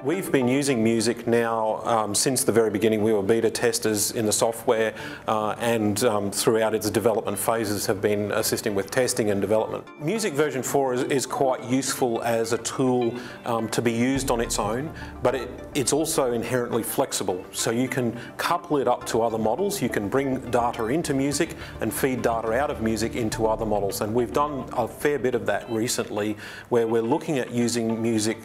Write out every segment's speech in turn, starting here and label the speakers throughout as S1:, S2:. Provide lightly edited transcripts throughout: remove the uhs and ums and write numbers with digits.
S1: We've been using Music now since the very beginning. We were beta testers in the software and throughout its development phases have been assisting with testing and development. Music version 4 is quite useful as a tool to be used on its own, but it's also inherently flexible. So you can couple it up to other models, you can bring data into Music and feed data out of Music into other models. And we've done a fair bit of that recently, where we're looking at using Music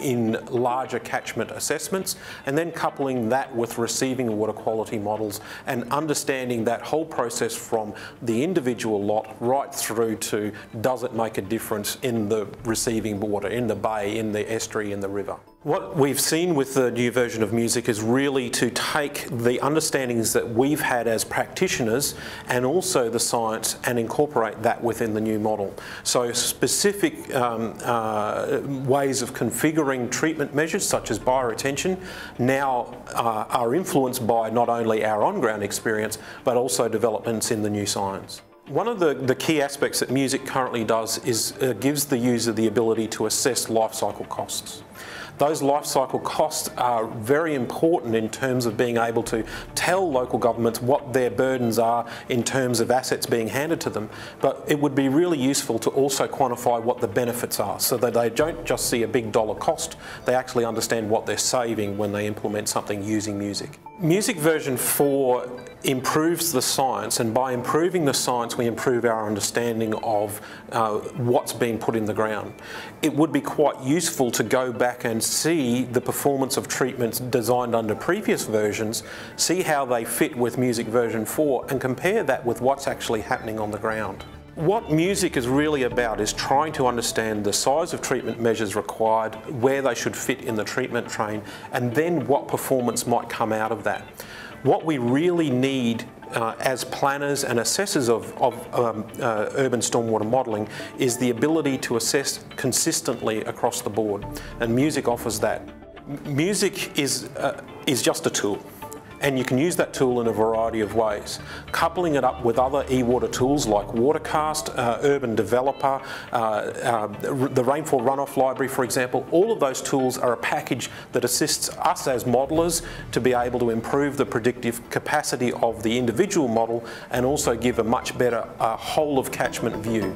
S1: in larger catchment assessments and then coupling that with receiving water quality models and understanding that whole process from the individual lot right through to does it make a difference in the receiving water, in the bay, in the estuary, in the river. What we've seen with the new version of Music is really to take the understandings that we've had as practitioners and also the science and incorporate that within the new model. So specific ways of configuring treatment measures such as bioretention now are influenced by not only our on-ground experience but also developments in the new science. One of the key aspects that Music currently does is gives the user the ability to assess life cycle costs. Those life cycle costs are very important in terms of being able to tell local governments what their burdens are in terms of assets being handed to them, but it would be really useful to also quantify what the benefits are so that they don't just see a big dollar cost, they actually understand what they're saving when they implement something using Music. Music version 4 improves the science, and by improving the science we improve our understanding of what's being put in the ground. It would be quite useful to go back and see the performance of treatments designed under previous versions, see how they fit with Music version 4 and compare that with what's actually happening on the ground. What Music is really about is trying to understand the size of treatment measures required, where they should fit in the treatment train, and then what performance might come out of that. What we really need as planners and assessors of urban stormwater modelling is the ability to assess consistently across the board, and Music offers that. Music is just a tool, and you can use that tool in a variety of ways. Coupling it up with other e-water tools like Watercast, Urban Developer, the Rainfall Runoff Library, for example, all of those tools are a package that assists us as modellers to be able to improve the predictive capacity of the individual model and also give a much better whole of catchment view.